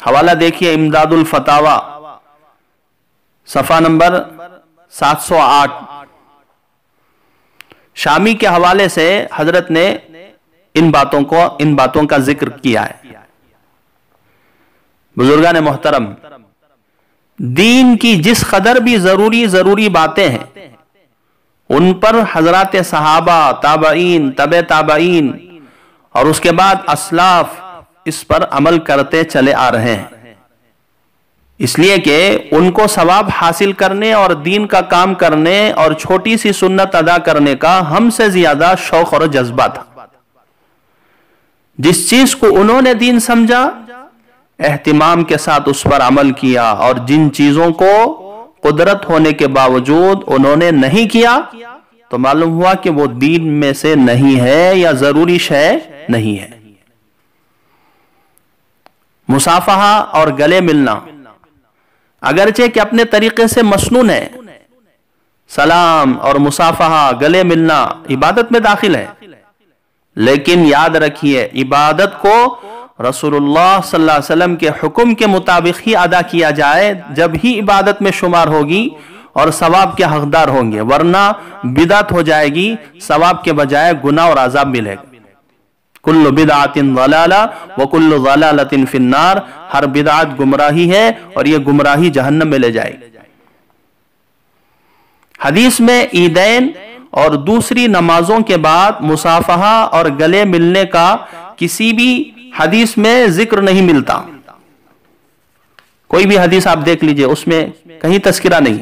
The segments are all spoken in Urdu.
حوالہ دیکھیے امداد الفتاوا صفحہ نمبر 708. شامی کے حوالے سے حضرت نے ان باتوں کا ذکر کیا ہے. بزرگان محترم، دین کی جس قدر بھی ضروری باتیں ہیں ان پر حضرات صحابہ، تابعین، تبع تابعین اور اس کے بعد اسلاف اس پر عمل کرتے چلے آ رہے ہیں، اس لیے کہ ان کو ثواب حاصل کرنے اور دین کا کام کرنے اور چھوٹی سی سنت ادا کرنے کا ہم سے زیادہ شوق اور جذبہ تھا. جس چیز کو انہوں نے دین سمجھا، اہتمام کے ساتھ اس پر عمل کیا، اور جن چیزوں کو قدرت ہونے کے باوجود انہوں نے نہیں کیا تو معلوم ہوا کہ وہ دین میں سے نہیں ہے یا ضروری شے نہیں ہے. مصافحہ اور گلے ملنا اگرچہ کہ اپنے طریقے سے مسنون ہے، سلام اور مصافحہ، گلے ملنا عبادت میں داخل ہے، لیکن یاد رکھیے عبادت کو رسول اللہ صلی اللہ علیہ وسلم کے حکم کے مطابق ہی ادا کیا جائے، جب ہی عبادت میں شمار ہوگی اور ثواب کے حقدار ہوں گے، ورنہ بدعت ہو جائے گی، ثواب کے بجائے گناہ اور عذاب ملے گا. کل بدعت ضلالہ وکل ضلالۃ فی النار، ہر بدعت گمراہی ہے اور یہ گمراہی جہنم میں لے جائے گی. حدیث میں عیدین اور دوسری نمازوں کے بعد مصافحہ اور گلے ملنے کا کسی بھی حدیث میں ذکر نہیں ملتا. کوئی بھی حدیث آپ دیکھ لیجئے، اس میں کہیں تذکرہ نہیں.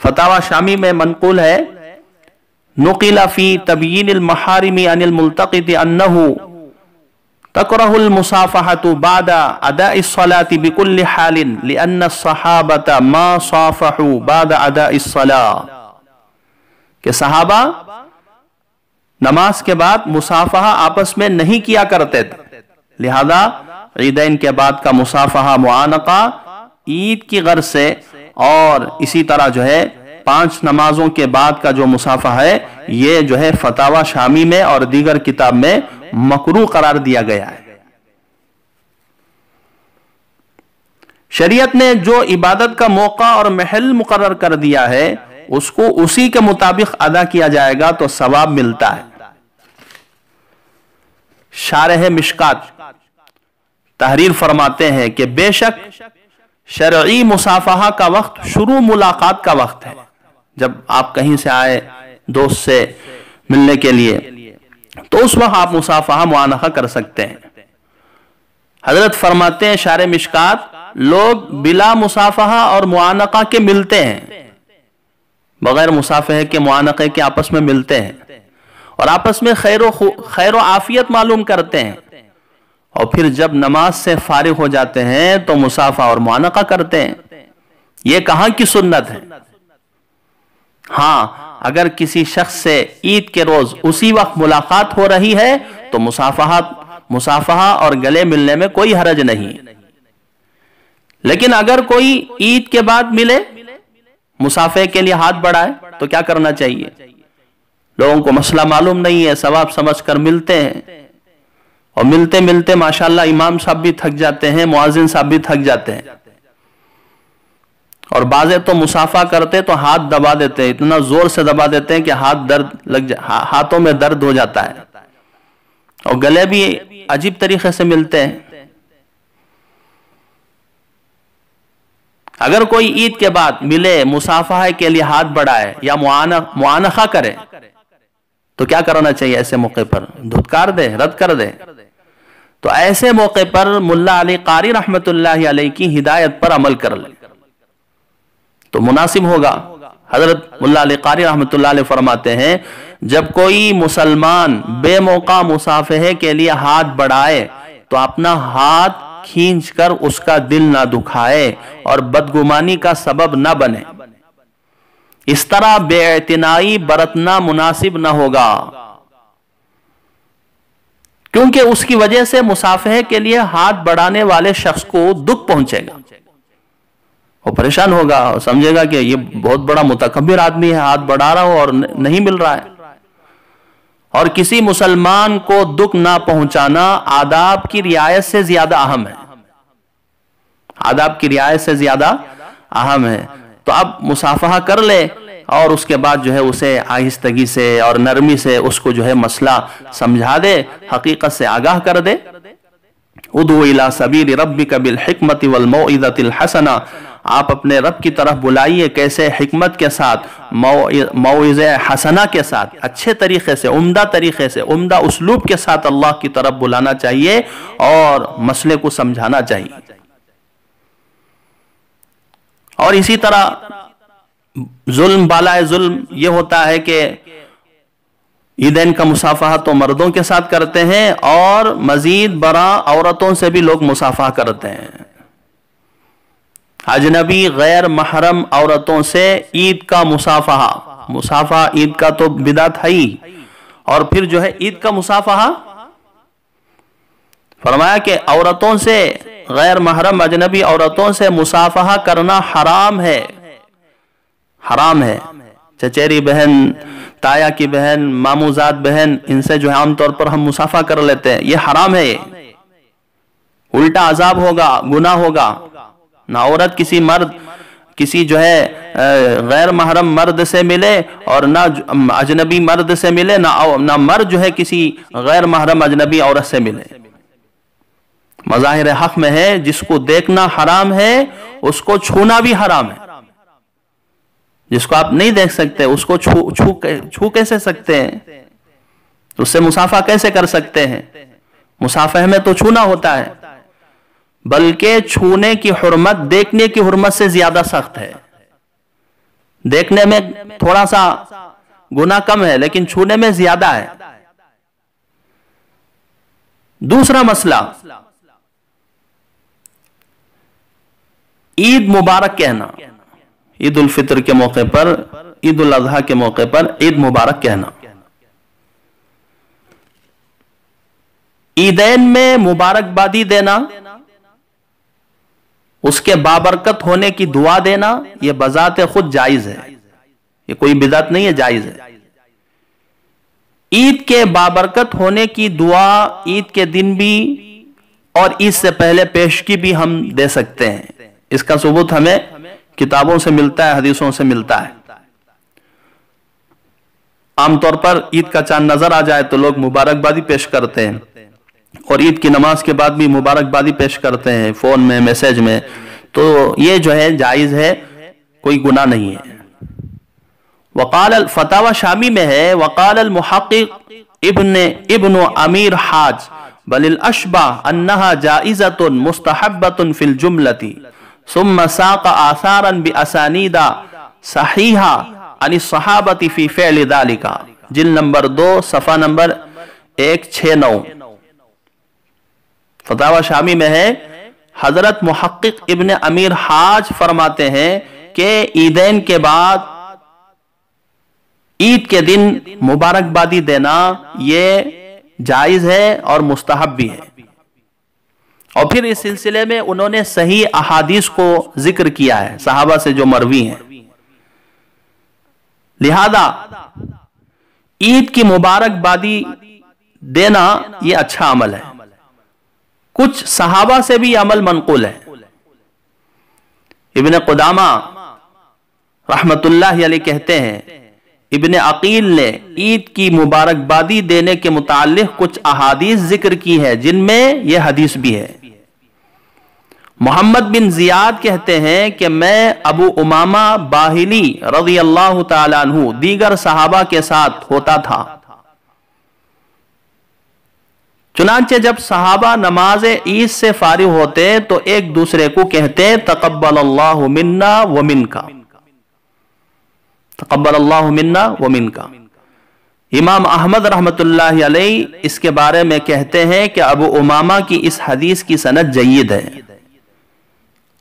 فتاوی شامی میں منقول ہے، نقل فی تبیین المحارم عن الملتقط انہ تکرہ المصافحة بعد اداء الصلاة بكل حال لأن الصحابة ما صافحوا بعد اداء الصلاة، کہ صحابہ نماز کے بعد مصافحہ آپس میں نہیں کیا کرتے تھے، لہذا عیدین کے بعد کا مصافحہ معانقہ عید کی غرض سے، اور اسی طرح جو ہے 5 نمازوں کے بعد کا جو مصافحہ ہے یہ جو ہے فتاوی شامی میں اور دیگر کتاب میں مکروہ قرار دیا گیا ہے. شریعت نے جو عبادت کا موقع اور محل مقرر کر دیا ہے اس کو اسی کے مطابق ادا کیا جائے گا تو ثواب ملتا ہے. شارح مشکات تحریر فرماتے ہیں کہ بے شک شرعی مصافحہ کا وقت شروع ملاقات کا وقت ہے. جب آپ کہیں سے آئے دوست سے ملنے کے لیے تو اس وقت آپ مصافحہ معانقہ کر سکتے ہیں. حضرت فرماتے ہیں شارح مشکات، لوگ بلا مصافحہ اور معانقہ کے ملتے ہیں، بغیر مصافحہ کے معانقے کے آپس میں ملتے ہیں اور آپس میں خیر و عافیت معلوم کرتے ہیں، اور پھر جب نماز سے فارغ ہو جاتے ہیں تو مصافحہ اور معانقہ کرتے ہیں. یہ کہاں کی سنت ہے؟ ہاں، اگر کسی شخص سے عید کے روز اسی وقت ملاقات ہو رہی ہے تو مصافحہ اور گلے ملنے میں کوئی حرج نہیں. لیکن اگر کوئی عید کے بعد ملے، مصافحے کے لیے ہاتھ بڑھائے تو کیا کرنا چاہیے؟ لوگوں کو مسئلہ معلوم نہیں ہے، ثواب سمجھ کر ملتے ہیں، اور ملتے ملتے ماشاءاللہ امام صاحب بھی تھک جاتے ہیں، مؤذن صاحب بھی تھک جاتے ہیں، اور بعضے تو مصافحہ کرتے تو ہاتھ دبا دیتے ہیں، اتنا زور سے دبا دیتے ہیں کہ ہاتھوں میں درد ہو جاتا ہے، اور گلے بھی عجیب طریقے سے ملتے ہیں. اگر کوئی عید کے بعد ملے، مصافحہ کے لیے ہاتھ بڑھائے یا معانقہ کرے تو کیا کرنا چاہیے؟ ایسے موقع پر دھتکار دے، رد کر دے. تو ایسے موقع پر ملا علی قاری رحمت اللہ علیہ کی ہدایت پر عمل کر لے تو مناسب ہوگا. حضرت ملا علی قاری رحمت اللہ علیہ فرماتے ہیں، جب کوئی مسلمان بے موقع مصافحے کے لیے ہاتھ بڑھائے تو اپنا ہاتھ کھینچ کر اس کا دل نہ دکھائے اور بدگمانی کا سبب نہ بنے. اس طرح بے اعتنائی برتنا مناسب نہ ہوگا، کیونکہ اس کی وجہ سے مصافحے کے لیے ہاتھ بڑھانے والے شخص کو دکھ پہنچے گا، وہ پریشان ہوگا اور سمجھے گا کہ یہ بہت بڑا متکبر آدمی ہے، ہاتھ بڑھا رہا ہو اور نہیں مل رہا ہے. اور کسی مسلمان کو دکھ نہ پہنچانا آداب کی رعایت سے زیادہ اہم ہے. آداب کی رعایت سے زیادہ اہم ہے۔ تو اب مصافحہ کر لے اور اس کے بعد جو ہے اسے آہستگی سے اور نرمی سے اس کو جو ہے مسئلہ سمجھا دے، حقیقت سے آگاہ کر دے۔ ادعو الی سبیل ربک بالحکمت والموعظۃ الحسنہ، آپ اپنے رب کی طرف بلائیے، کیسے؟ حکمت کے ساتھ، موعظہ حسنہ کے ساتھ، اچھے طریقے سے، عمدہ طریقے سے، عمدہ اسلوب کے ساتھ اللہ کی طرف بلانا چاہیے اور مسئلے کو سمجھانا چاہیے۔ اور اسی طرح ظلم بالائے ظلم یہ ہوتا ہے کہ عیدین کا مصافحہ تو مردوں کے ساتھ کرتے ہیں اور مزید برآں عورتوں سے بھی لوگ مصافحہ کرتے ہیں۔ اجنبی غیر محرم عورتوں سے عید کا مصافحہ عید کا تو بدعت ہے ہی، اور پھر جو ہے عید کا مصافحہ فرمایا کہ عورتوں سے، غیر محرم اجنبی عورتوں سے مصافحہ کرنا حرام ہے، حرام ہے۔ چچیری بہن، تایا کی بہن، ماموزاد بہن، ان سے جو ہے عام طور پر ہم مصافحہ کر لیتے ہیں، یہ حرام ہے، الٹا عذاب ہوگا، گناہ ہوگا۔ نہ عورت کسی مرد، کسی جو ہے غیر محرم مرد سے ملے اور نہ اجنبی مرد سے ملے، نہ مرد جو ہے کسی غیر محرم اجنبی عورت سے ملے۔ مظاہر حق میں ہے جس کو دیکھنا حرام ہے اس کو چھونا بھی حرام ہے۔ جس کو آپ نہیں دیکھ سکتے اس کو چھو کیسے سکتے ہیں؟ اس سے مصافحہ کیسے کر سکتے ہیں؟ مصافحہ میں تو چھونا ہوتا ہے، بلکہ چھونے کی حرمت دیکھنے کی حرمت سے زیادہ سخت ہے۔ دیکھنے میں تھوڑا سا گناہ کم ہے لیکن چھونے میں زیادہ ہے۔ دوسرا مسئلہ، عید مبارک کہنا، عید الفطر کے موقع پر، عید الاضحیٰ کے موقع پر عید مبارک کہنا۔ عیدین میں مبارکبادی دینا، اس کے بابرکت ہونے کی دعا دینا، یہ بذات خود جائز ہے، یہ کوئی بدعت نہیں ہے، جائز ہے۔ عید کے بابرکت ہونے کی دعا عید کے دن بھی اور عید سے پہلے پیشگی بھی ہم دے سکتے ہیں۔ اس کا ثبوت ہمیں کتابوں سے ملتا ہے، حدیثوں سے ملتا ہے۔ عام طور پر عید کا چاند نظر آ جائے تو لوگ مبارکبادی پیش کرتے ہیں، اور عید کی نماز کے بعد بھی مبارکبادی پیش کرتے ہیں فون میں، میسج میں، تو یہ جو ہے جائز ہے، کوئی گناہ نہیں ہے۔ وقال الفتاوی شامی میں ہے، وقال المحقق ابن امیر حاج بل الاشبہ انہا جائزۃ مستحبۃ فی الجملۃ ثم ساق آثارا باسانید صحیحہ عن الصحابۃ فی فعل ذلک، جلد نمبر 2 صفحہ نمبر 169۔ فتاوی شامی میں ہے، حضرت محقق ابن امیر حاج فرماتے ہیں کہ عیدین کے بعد عید کے دن مبارکبادی دینا یہ جائز ہے اور مستحب بھی ہے۔ اور پھر اس سلسلے میں انہوں نے صحیح احادیث کو ذکر کیا ہے، صحابہ سے جو مروی ہیں۔ لہذا عید کی مبارکبادی دینا یہ اچھا عمل ہے۔ کچھ صحابہ سے بھی یہ عمل منقول ہے۔ ابن قدامہ رحمت اللہ علیہ کہتے ہیں، ابن عقیل نے عید کی مبارکبادی دینے کے متعلق کچھ احادیث ذکر کی ہے جن میں یہ حدیث بھی ہے۔ محمد بن زیاد کہتے ہیں کہ میں ابو امامہ باہلی رضی اللہ تعالیٰ عنہ دیگر صحابہ کے ساتھ ہوتا تھا، چنانچہ جب صحابہ نماز عید سے فارغ ہوتے تو ایک دوسرے کو کہتے تقبل اللہ منا ومنکا، تقبل اللہ منا ومنکا۔ امام احمد رحمت اللہ علیہ اس کے بارے میں کہتے ہیں کہ ابو امامہ کی اس حدیث کی سند جید ہے۔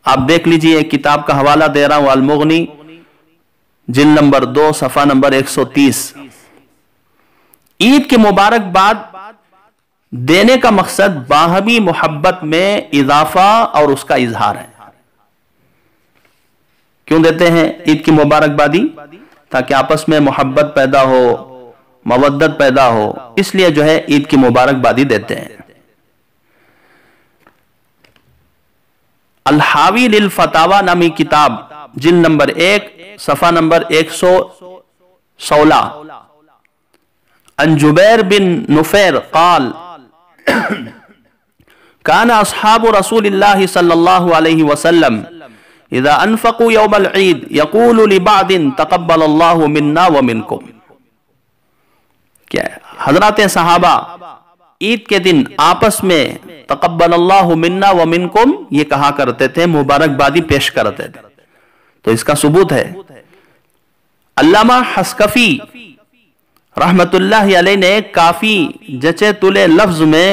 آپ دیکھ لیجئے، کتاب کا حوالہ دے رہا ہوں، المغنی جلد نمبر 2 صفحہ نمبر 130۔ عید کی مبارکباد دینے کا مقصد باہمی محبت میں اضافہ اور اس کا اظہار ہے۔ کیوں دیتے ہیں عید کی مبارکبادی؟ تاکہ آپس میں محبت پیدا ہو، مودت پیدا ہو، اس لیے جو ہے عید کی مبارکبادی دیتے ہیں۔ الحاوی للفتاوا نامی کتاب جلد نمبر 1 صفحہ نمبر 116 عن جبیر بن نفیر قال كان اصحاب رسول اللہ صلی اللہ علیہ وسلم اذا انفقوا یوم العید یقول لبعض تقبل اللہ منا ومنکم. کیا حضرات صحابہ عید کے دن آپس میں تقبل اللہ منا ومنکم یہ کہا کرتے تھے، مبارکبادی پیش کرتے تھے. تو اس کا ثبوت ہے. علامہ حسکفی رحمت اللہ علیہ نے کافی جچے تلے لفظ میں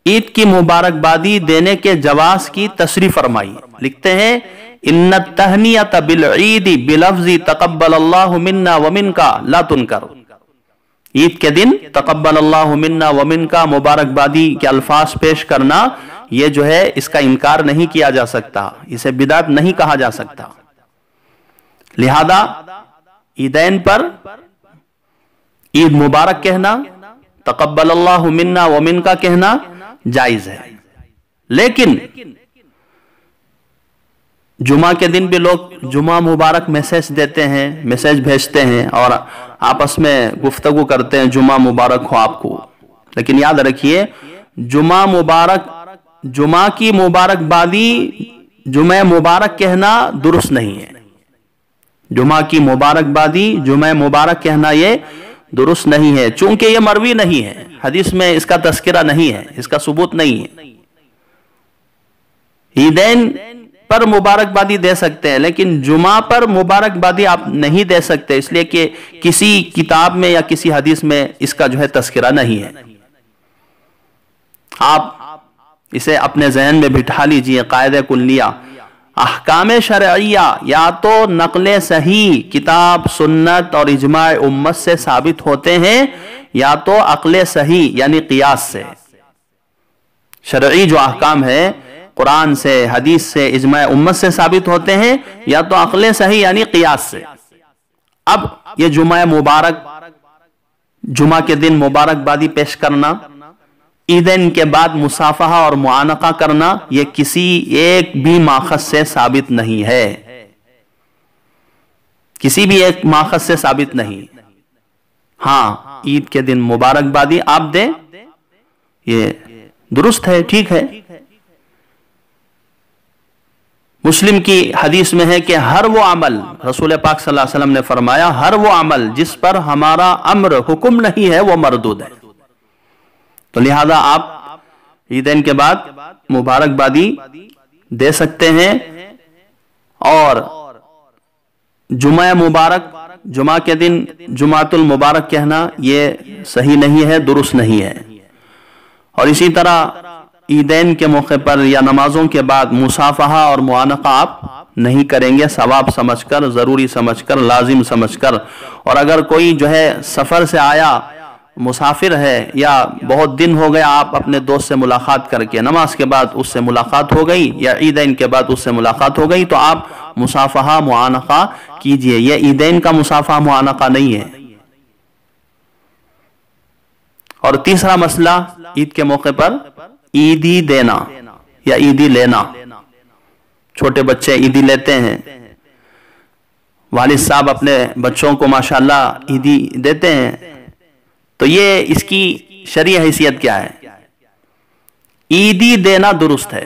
عید کی مبارکبادی دینے کے جواز کی تصریح فرمائی. لکھتے ہیں ان التہنیۃ بالعید بلفظ تقبل اللہ منا ومنکا لا تنکر. عید کے دن تقبل اللہ منا ومنکا مبارکبادی کے الفاظ پیش کرنا یہ جو ہے اس کا انکار نہیں کیا جا سکتا، اسے بدعت نہیں کہا جا سکتا. لہذا عیدین پر عید مبارک کہنا، تقبل اللہ منا ومنکا کہنا جائز ہے. لیکن جمعہ کے دن بھی لوگ جمعہ مبارک میسیج دیتے ہیں، میسیج بھیجتے ہیں اور آپس میں گفتگو کرتے ہیں جمعہ مبارک ہو آپ کو. لیکن یاد رکھیے جمعہ کی مبارکبادی جمعہ مبارک کہنا درست نہیں ہے. جمعہ کی مبارکبادی جمعہ مبارک کہنا یہ درست نہیں ہے، چونکہ یہ مروی نہیں ہے، حدیث میں اس کا تذکرہ نہیں ہے، اس کا ثبوت نہیں ہے. عیدین پر مبارکبادی دے سکتے ہیں لیکن جمعہ پر مبارکبادی آپ نہیں دے سکتے، اس لیے کہ کسی کتاب میں یا کسی حدیث میں اس کا جو ہے تذکرہ نہیں ہے. آپ اسے اپنے ذہن میں بٹھا لیجئے. قاعدہ کلیہ احکام شرعیہ یا تو نقل صحیح کتاب سنت اور اجماع امت سے ثابت ہوتے ہیں یا تو عقل صحیح یعنی قیاس سے. شرعی جو احکام ہے قرآن سے حدیث سے اجماع امت سے ثابت ہوتے ہیں یا تو عقل صحیح یعنی قیاس سے. اب یہ جمعہ مبارک جمعہ کے دن مبارکبادی پیش کرنا، عیدین کے بعد مصافحہ اور معانقہ کرنا یہ کسی ایک بھی ماخذ سے ثابت نہیں ہے، کسی بھی ایک ماخذ سے ثابت نہیں. ہاں عید کے دن مبارکبادی آپ دیں یہ درست ہے، ٹھیک ہے. مسلم کی حدیث میں ہے کہ ہر وہ عمل، رسول پاک صلی اللہ علیہ وسلم نے فرمایا ہر وہ عمل جس پر ہمارا امر حکم نہیں ہے وہ مردود ہے. تو لہذا آپ عیدین کے بعد مبارکبادی دے سکتے ہیں اور جمعہ مبارک جمعہ کے دن جمعۃ المبارک کہنا یہ صحیح نہیں ہے، درست نہیں ہے. اور اسی طرح عیدین کے موقع پر یا نمازوں کے بعد مصافحہ اور معانقہ آپ نہیں کریں گے، ثواب سمجھ کر، ضروری سمجھ کر، لازم سمجھ کر. اور اگر کوئی جو ہے سفر سے آیا، مسافر ہے یا بہت دن ہو گیا آپ اپنے دوست سے ملاقات کر کے نماز کے بعد اس سے ملاقات ہو گئی یا عیدین کے بعد اس سے ملاقات ہو گئی تو آپ مصافحہ معانقہ کیجئے. یہ عیدین کا مصافحہ معانقہ نہیں ہے. اور تیسرا مسئلہ عید کے موقع پر عیدی دینا یا عیدی لینا. چھوٹے بچے عیدی لیتے ہیں، والد صاحب اپنے بچوں کو ماشاءاللہ عیدی دیتے ہیں، تو یہ اس کی شرعی حیثیت کیا ہے؟ عیدی دینا درست ہے.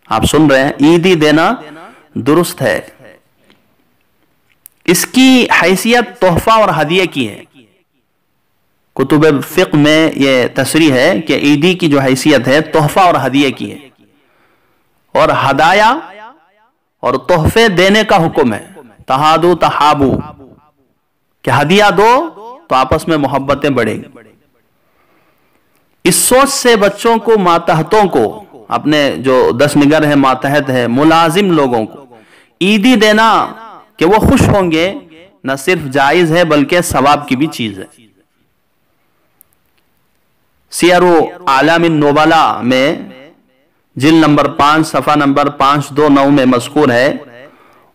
آپ سن رہے ہیں، عیدی دینا درست ہے. اس کی حیثیت تحفہ اور ہدیے کی ہے. کتب فقہ میں یہ تصریح ہے کہ عیدی کی جو حیثیت ہے تحفہ اور ہدیے کی ہے، اور ہدایہ اور تحفے دینے کا حکم ہے. تہادو تحابو کہ ہدیہ دو تو آپس میں محبتیں بڑھیں گی. اس سوچ سے بچوں کو، ماتحتوں کو، اپنے جو دس نگر ہیں، ماتحت ہیں، ملازم لوگوں کو عیدی دینا کہ وہ خوش ہوں گے نہ صرف جائز ہے بلکہ ثواب کی بھی چیز ہے. سیر اعلام النبلاء میں جلد نمبر 5 صفحہ نمبر 529 میں مذکور ہے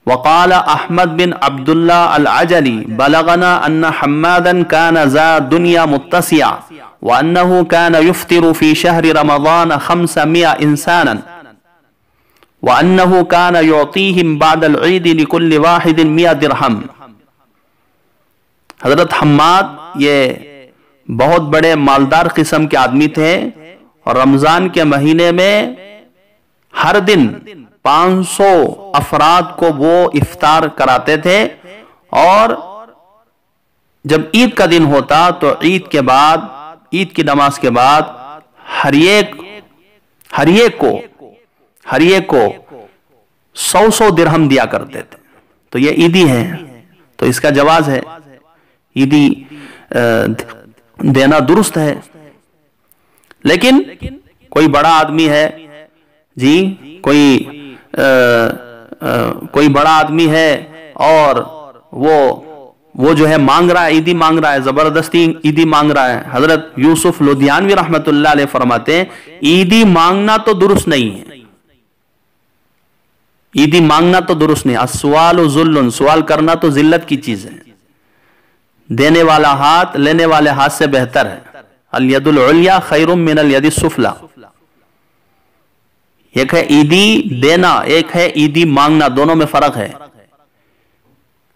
وقال احمد بن عبداللہ العجلی بلغنا ان حمادا كان ذا دنیا متسعا وانه كان يفطر في شهر رمضان 500 انسانا. وَأَنَّهُ كَانَ يُعْطِيهِمْ بَعْدَ الْعِيدِ لِكُلِّ وَاحِدٍ 100 درہم۔ حضرت حماد یہ بہت بڑے مالدار قسم کے آدمی تھے، اور رمضان کے مہینے میں ہر دن 500 افراد کو وہ افطار کراتے تھے، اور جب عید کا دن ہوتا تو عید کے بعد، عید کی نماز کے بعد ہر ایک کو 100 درہم دیا کرتے تھے۔ تو یہ عیدی ہے، تو اس کا جواز ہے، عیدی دینا درست ہے۔ لیکن کوئی بڑا آدمی ہے جی، کوئی بڑا آدمی ہے اور وہ جو ہے مانگ رہا ہے، عیدی مانگ رہا ہے، زبردستی عیدی مانگ رہا ہے۔ حضرت یوسف لدھیانوی رحمت اللہ علیہ فرماتے ہیں عیدی مانگنا تو درست نہیں ہے، عیدی مانگنا تو درست نہیں۔ السوال ذل، سوال کرنا تو ذلت کی چیز ہے۔ دینے والا ہاتھ لینے والے ہاتھ سے بہتر ہے۔ الید العلیٰ خیر من الید السفلی۔ ایک ہے عیدی دینا، ایک ہے عیدی مانگنا، دونوں میں فرق ہے۔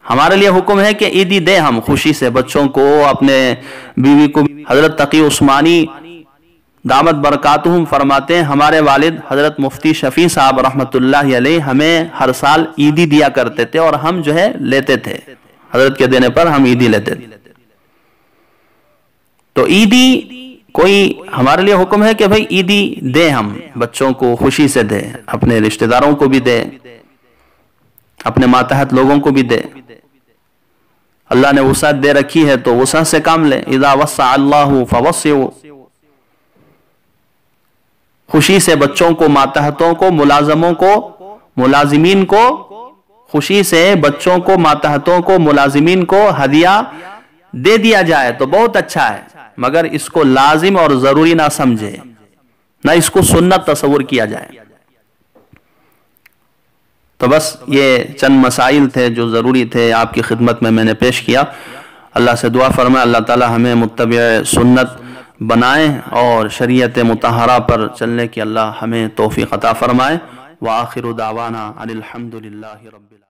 ہمارے لیے حکم ہے کہ عیدی دیں ہم خوشی سے بچوں کو، اپنے بیوی کو۔ حضرت تقی عثمانی دامت برکاتہم فرماتے ہیں ہمارے والد حضرت مفتی شفیع صاحب رحمت اللہ علیہ ہمیں ہر سال عیدی دیا کرتے تھے، اور ہم جو ہے لیتے تھے، حضرت کے دینے پر ہم عیدی لیتے تھے۔ تو عیدی کوئی ہمارے لیے حکم ہے کہ بھئی عیدی دیں ہم بچوں کو، خوشی سے دیں، اپنے رشتہ داروں کو بھی دیں، اپنے ماتحت لوگوں کو بھی دیں۔ اللہ نے وسعت دے رکھی ہے تو وسعت سے کام لیں۔ اذا وسع اللہ فوسعوا۔ خوشی سے بچوں کو، ماتحتوں کو، ملازموں کو، ملازمین کو، خوشی سے بچوں کو، ماتحتوں کو، ملازمین کو ہدیہ دے دیا جائے تو بہت اچھا ہے، مگر اس کو لازم اور ضروری نہ سمجھے، نہ اس کو سنت تصور کیا جائے۔ تو بس یہ چند مسائل تھے جو ضروری تھے، آپ کی خدمت میں نے پیش کیا۔ اللہ سے دعا فرمائے اللہ تعالی ہمیں متبع سنت بنائے اور شریعت مطہرہ پر چلنے کی اللہ ہمیں توفیق عطا فرمائے۔ وآخر دعوانا ان الحمد للہ رب العالمین۔